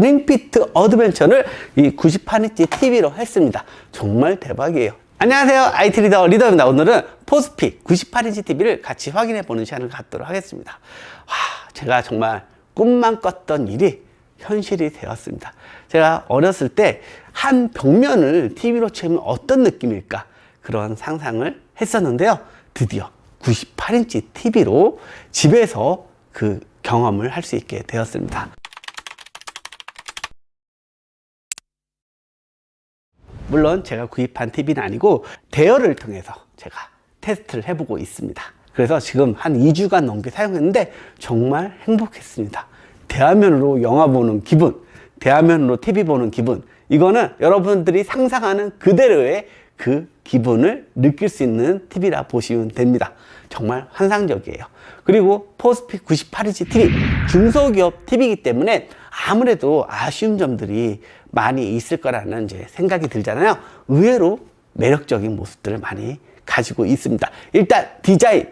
링피트 어드벤처를 이 98인치 TV로 했습니다. 정말 대박이에요. 안녕하세요, IT 리더입니다. 오늘은 포스피 98인치 TV를 같이 확인해 보는 시간을 갖도록 하겠습니다. 제가 정말 꿈만 꿨던 일이 현실이 되었습니다. 제가 어렸을 때 한 벽면을 TV로 채우면 어떤 느낌일까, 그런 상상을 했었는데요. 드디어 98인치 TV로 집에서 그 경험을 할 수 있게 되었습니다. 물론 제가 구입한 TV는 아니고 대여를 통해서 제가 테스트를 해보고 있습니다. 그래서 지금 한 2주간 넘게 사용했는데 정말 행복했습니다. 대화면으로 영화 보는 기분, 대화면으로 TV 보는 기분, 이거는 여러분들이 상상하는 그대로의 그 기분을 느낄 수 있는 TV라 보시면 됩니다. 정말 환상적이에요. 그리고 포스피 98인치 TV, 중소기업 TV이기 때문에 아무래도 아쉬운 점들이 많이 있을 거라는 이제 생각이 들잖아요. 의외로 매력적인 모습들을 많이 가지고 있습니다. 일단 디자인,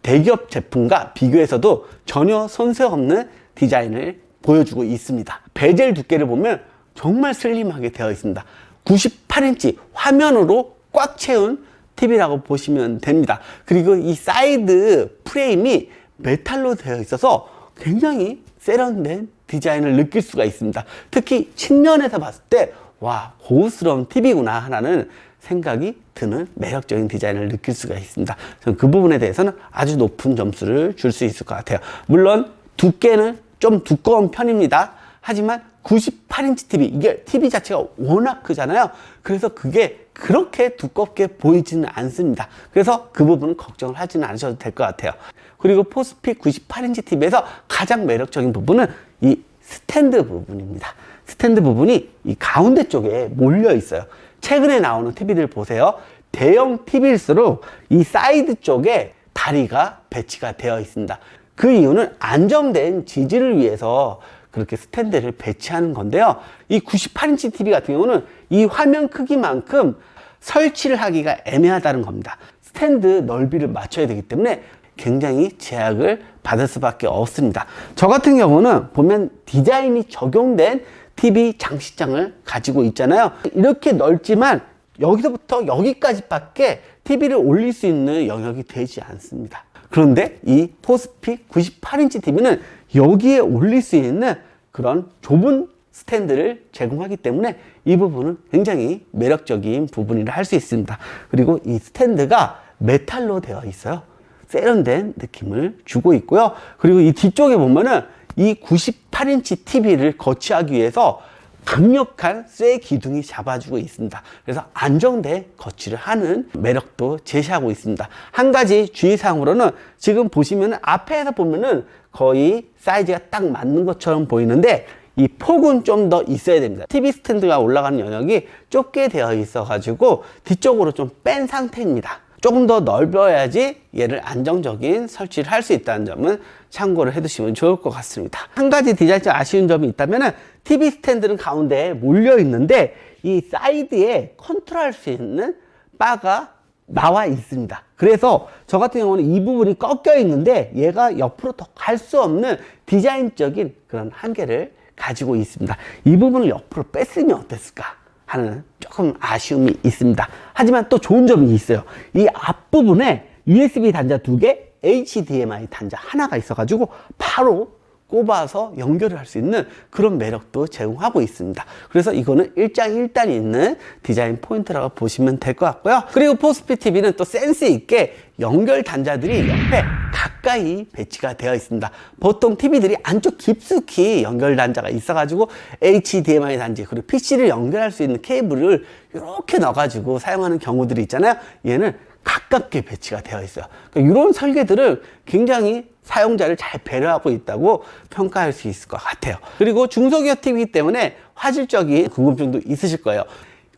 대기업 제품과 비교해서도 전혀 손색 없는 디자인을 보여주고 있습니다. 베젤 두께를 보면 정말 슬림하게 되어 있습니다. 98인치 화면으로 꽉 채운 TV라고 보시면 됩니다. 그리고 이 사이드 프레임이 메탈로 되어 있어서 굉장히 세련된 디자인을 느낄 수가 있습니다. 특히 측면에서 봤을 때 와, 고급스러운 TV구나 하는 생각이 드는 매력적인 디자인을 느낄 수가 있습니다. 저는 그 부분에 대해서는 아주 높은 점수를 줄 수 있을 것 같아요. 물론 두께는 좀 두꺼운 편입니다. 하지만 98인치 TV, 이게 TV 자체가 워낙 크잖아요. 그래서 그게 그렇게 두껍게 보이지는 않습니다. 그래서 그 부분은 걱정을 하지는 않으셔도 될 것 같아요. 그리고 포스피 98인치 TV에서 가장 매력적인 부분은 이 스탠드 부분입니다. 스탠드 부분이 이 가운데 쪽에 몰려 있어요. 최근에 나오는 TV들 보세요. 대형 TV일수록 이 사이드 쪽에 다리가 배치가 되어 있습니다. 그 이유는 안정된 지지를 위해서 그렇게 스탠드를 배치하는 건데요. 이 98인치 TV 같은 경우는 이 화면 크기만큼 설치를 하기가 애매하다는 겁니다. 스탠드 넓이를 맞춰야 되기 때문에 굉장히 제약을 받을 수밖에 없습니다. 저 같은 경우는 보면 디자인이 적용된 TV 장식장을 가지고 있잖아요. 이렇게 넓지만 여기서부터 여기까지밖에 TV를 올릴 수 있는 영역이 되지 않습니다. 그런데 이 포스피 98인치 TV는 여기에 올릴 수 있는 그런 좁은 스탠드를 제공하기 때문에 이 부분은 굉장히 매력적인 부분이라 할 수 있습니다. 그리고 이 스탠드가 메탈로 되어 있어요. 세련된 느낌을 주고 있고요. 그리고 이 뒤쪽에 보면은 이 98인치 TV를 거치하기 위해서 강력한 쇠 기둥이 잡아주고 있습니다. 그래서 안정돼 거치를 하는 매력도 제시하고 있습니다. 한 가지 주의사항으로는 지금 보시면 앞에서 보면은 거의 사이즈가 딱 맞는 것처럼 보이는데 이 폭은 좀 더 있어야 됩니다. TV 스탠드가 올라가는 영역이 좁게 되어 있어 가지고 뒤쪽으로 좀 뺀 상태입니다. 조금 더 넓어야지 얘를 안정적인 설치를 할 수 있다는 점은 참고를 해두시면 좋을 것 같습니다. 한 가지 디자인적 아쉬운 점이 있다면 TV 스탠드는 가운데에 몰려 있는데 이 사이드에 컨트롤할 수 있는 바가 나와 있습니다. 그래서 저 같은 경우는 이 부분이 꺾여 있는데 얘가 옆으로 더 갈 수 없는 디자인적인 그런 한계를 가지고 있습니다. 이 부분을 옆으로 뺐으면 어땠을까 하는 조금 아쉬움이 있습니다. 하지만 또 좋은 점이 있어요. 이 앞부분에 USB 단자 2개, HDMI 단자 하나가 있어가지고 바로 꼽아서 연결을 할 수 있는 그런 매력도 제공하고 있습니다. 그래서 이거는 일장일단이 있는 디자인 포인트라고 보시면 될 것 같고요. 그리고 포스피 TV는 또 센스 있게 연결 단자들이 옆에 가까이 배치가 되어 있습니다. 보통 TV들이 안쪽 깊숙이 연결 단자가 있어가지고 HDMI 단지 그리고 PC를 연결할 수 있는 케이블을 이렇게 넣어가지고 사용하는 경우들이 있잖아요. 얘는 가깝게 배치가 되어 있어요. 그러니까 이런 설계들은 굉장히 사용자를 잘 배려하고 있다고 평가할 수 있을 것 같아요. 그리고 중소기업 TV이기 때문에 화질적인 궁금증도 있으실 거예요.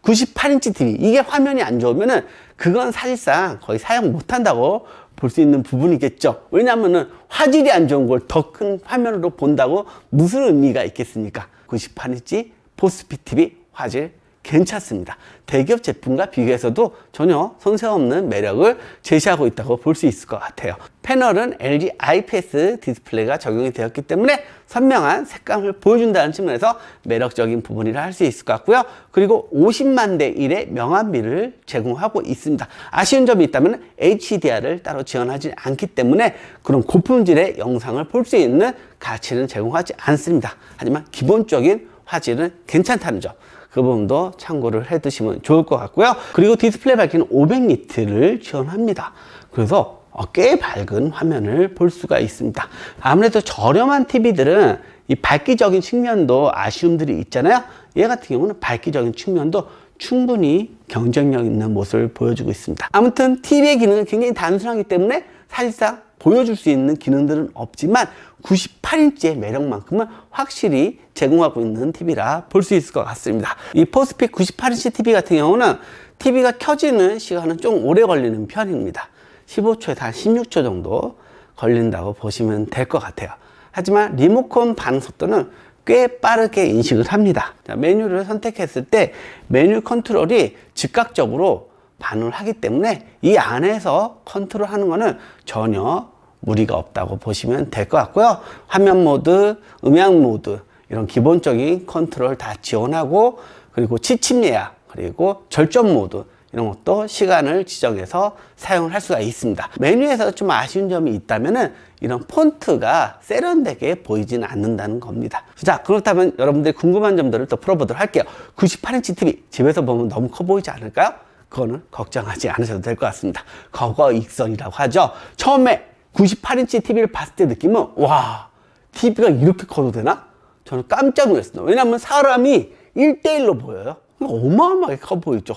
98인치 TV, 이게 화면이 안 좋으면은 그건 사실상 거의 사용 못 한다고 볼 수 있는 부분이겠죠. 왜냐하면은 화질이 안 좋은 걸 더 큰 화면으로 본다고 무슨 의미가 있겠습니까? 98인치 포스피 TV 화질 괜찮습니다. 대기업 제품과 비교해서도 전혀 손색 없는 매력을 제시하고 있다고 볼 수 있을 것 같아요. 패널은 LG IPS 디스플레이가 적용이 되었기 때문에 선명한 색감을 보여준다는 측면에서 매력적인 부분이라 할 수 있을 것 같고요. 그리고 50만 대 1의 명암비를 제공하고 있습니다. 아쉬운 점이 있다면 HDR을 따로 지원하지 않기 때문에 그런 고품질의 영상을 볼 수 있는 가치는 제공하지 않습니다. 하지만 기본적인 화질은 괜찮다는 점, 그 부분도 참고를 해 두시면 좋을 것 같고요. 그리고 디스플레이 밝기는 500니트를 지원합니다. 그래서 꽤 밝은 화면을 볼 수가 있습니다. 아무래도 저렴한 TV들은 이 밝기적인 측면도 아쉬움들이 있잖아요. 얘 같은 경우는 밝기적인 측면도 충분히 경쟁력 있는 모습을 보여주고 있습니다. 아무튼 TV의 기능은 굉장히 단순하기 때문에 사실상 보여줄 수 있는 기능들은 없지만 98인치의 매력만큼은 확실히 제공하고 있는 TV라 볼 수 있을 것 같습니다. 이 포스픽 98인치 TV 같은 경우는 TV가 켜지는 시간은 좀 오래 걸리는 편입니다. 15초에서 한 16초 정도 걸린다고 보시면 될 것 같아요. 하지만 리모컨 반응 속도는 꽤 빠르게 인식을 합니다. 자, 메뉴를 선택했을 때 메뉴 컨트롤이 즉각적으로 반응을 하기 때문에 이 안에서 컨트롤하는 거는 전혀 무리가 없다고 보시면 될 것 같고요. 화면 모드, 음향 모드 이런 기본적인 컨트롤 다 지원하고, 그리고 취침 예약, 그리고 절전 모드 이런 것도 시간을 지정해서 사용을 할 수가 있습니다. 메뉴에서 좀 아쉬운 점이 있다면은 이런 폰트가 세련되게 보이지는 않는다는 겁니다. 자, 그렇다면 여러분들이 궁금한 점들을 또 풀어보도록 할게요. 98인치 TV 집에서 보면 너무 커 보이지 않을까요? 그거는 걱정하지 않으셔도 될 것 같습니다. 거거익선이라고 하죠. 처음에 98인치 TV를 봤을 때 느낌은, 와, TV가 이렇게 커도 되나? 저는 깜짝 놀랐습니다. 왜냐하면 사람이 1대1로 보여요. 어마어마하게 커 보이죠.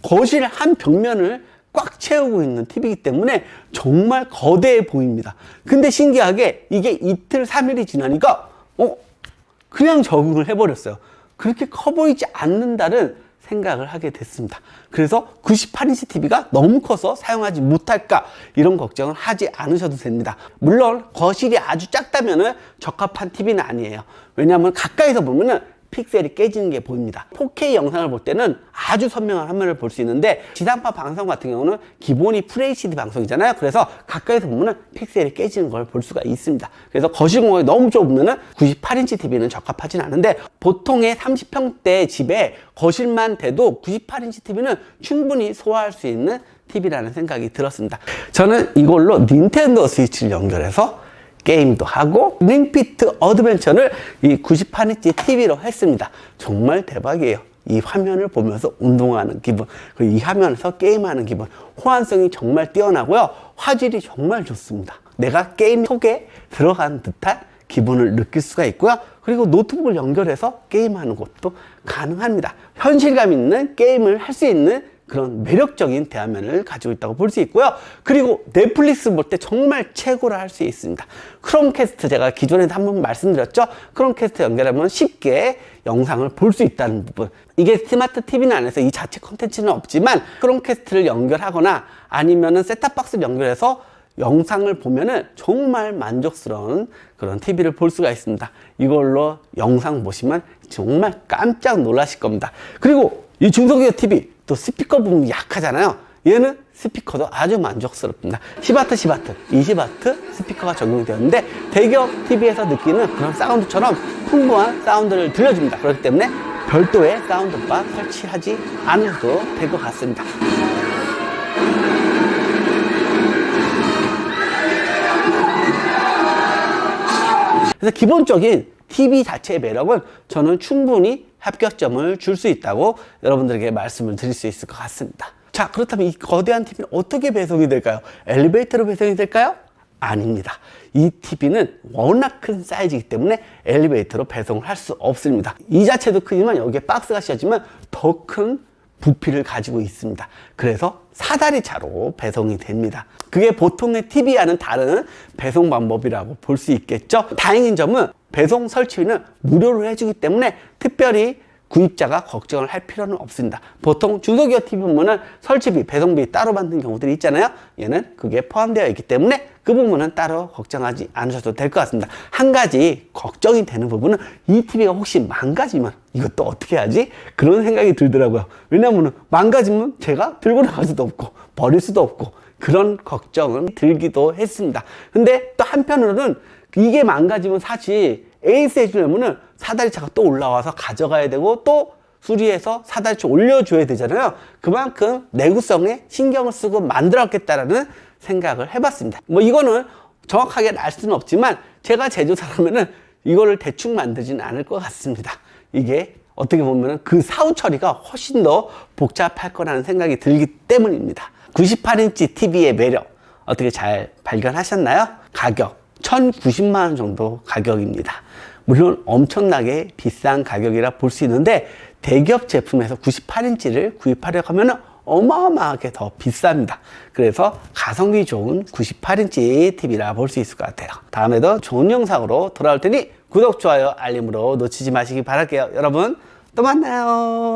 거실 한 벽면을 꽉 채우고 있는 TV이기 때문에 정말 거대해 보입니다. 근데 신기하게 이게 이틀, 3일이 지나니까 그냥 적응을 해버렸어요. 그렇게 커 보이지 않는다는 생각을 하게 됐습니다. 그래서 98인치 TV가 너무 커서 사용하지 못할까, 이런 걱정을 하지 않으셔도 됩니다. 물론 거실이 아주 작다면 적합한 TV는 아니에요. 왜냐하면 가까이서 보면은 픽셀이 깨지는 게 보입니다. 4K 영상을 볼 때는 아주 선명한 화면을 볼 수 있는데, 지상파 방송 같은 경우는 기본이 FHD 방송이잖아요. 그래서 가까이서 보면은 픽셀이 깨지는 걸 볼 수가 있습니다. 그래서 거실 공간이 너무 좁으면은 98인치 TV는 적합하진 않은데, 보통의 30평대 집에 거실만 돼도 98인치 TV는 충분히 소화할 수 있는 TV라는 생각이 들었습니다. 저는 이걸로 닌텐도 스위치를 연결해서 게임도 하고 링피트 어드벤처를 이 98인치 TV로 했습니다. 정말 대박이에요. 이 화면을 보면서 운동하는 기분, 그리고 이 화면에서 게임하는 기분, 호환성이 정말 뛰어나고요. 화질이 정말 좋습니다. 내가 게임 속에 들어간 듯한 기분을 느낄 수가 있고요. 그리고 노트북을 연결해서 게임하는 것도 가능합니다. 현실감 있는 게임을 할 수 있는 그런 매력적인 대화면을 가지고 있다고 볼 수 있고요. 그리고 넷플릭스 볼 때 정말 최고라 할 수 있습니다. 크롬캐스트, 제가 기존에도 한번 말씀드렸죠. 크롬캐스트 연결하면 쉽게 영상을 볼 수 있다는 부분. 이게 스마트 TV는 안에서 이 자체 콘텐츠는 없지만 크롬캐스트를 연결하거나 아니면은 셋탑박스를 연결해서 영상을 보면은 정말 만족스러운 그런 TV를 볼 수가 있습니다. 이걸로 영상 보시면 정말 깜짝 놀라실 겁니다. 그리고 이 중소기업 TV 또 스피커 부분이 약하잖아요. 얘는 스피커도 아주 만족스럽습니다. 10W, 20W 스피커가 적용이 되었는데 대기업 TV에서 느끼는 그런 사운드처럼 풍부한 사운드를 들려줍니다. 그렇기 때문에 별도의 사운드바 설치하지 않으셔도 될 것 같습니다. 그래서 기본적인 TV 자체의 매력은 저는 충분히 합격점을 줄 수 있다고 여러분들에게 말씀을 드릴 수 있을 것 같습니다. 자, 그렇다면 이 거대한 TV는 어떻게 배송이 될까요? 엘리베이터로 배송이 될까요? 아닙니다. 이 TV는 워낙 큰 사이즈이기 때문에 엘리베이터로 배송을 할 수 없습니다. 이 자체도 크지만 여기에 박스가 씌워지면 더 큰 부피를 가지고 있습니다. 그래서 사다리차로 배송이 됩니다. 그게 보통의 TV와는 다른 배송 방법이라고 볼 수 있겠죠. 다행인 점은 배송 설치비는 무료로 해주기 때문에 특별히 구입자가 걱정을 할 필요는 없습니다. 보통 중소기업 TV 보면은 설치비, 배송비 따로 받는 경우들이 있잖아요. 얘는 그게 포함되어 있기 때문에 그 부분은 따로 걱정하지 않으셔도 될 것 같습니다. 한 가지 걱정이 되는 부분은 이 TV가 혹시 망가지면 이것도 어떻게 하지? 그런 생각이 들더라고요. 왜냐하면 망가지면 제가 들고 나갈 수도 없고 버릴 수도 없고 그런 걱정은 들기도 했습니다. 근데 또 한편으로는 이게 망가지면 사실 AS 해주려면은 사다리차가 또 올라와서 가져가야 되고 또 수리해서 사다리차 올려줘야 되잖아요. 그만큼 내구성에 신경을 쓰고 만들었겠다라는 생각을 해봤습니다. 뭐 이거는 정확하게 알 수는 없지만 제가 제조사라면은 이거를 대충 만들지는 않을 것 같습니다. 이게 어떻게 보면은 그 사후 처리가 훨씬 더 복잡할 거라는 생각이 들기 때문입니다. 98인치 TV의 매력 어떻게 잘 발견하셨나요? 가격 1,090만 원 정도 가격입니다. 물론 엄청나게 비싼 가격이라 볼 수 있는데 대기업 제품에서 98인치를 구입하려고 하면 어마어마하게 더 비쌉니다. 그래서 가성비 좋은 98인치 TV라 볼 수 있을 것 같아요. 다음에도 좋은 영상으로 돌아올 테니 구독, 좋아요, 알림으로 놓치지 마시기 바랄게요. 여러분 또 만나요.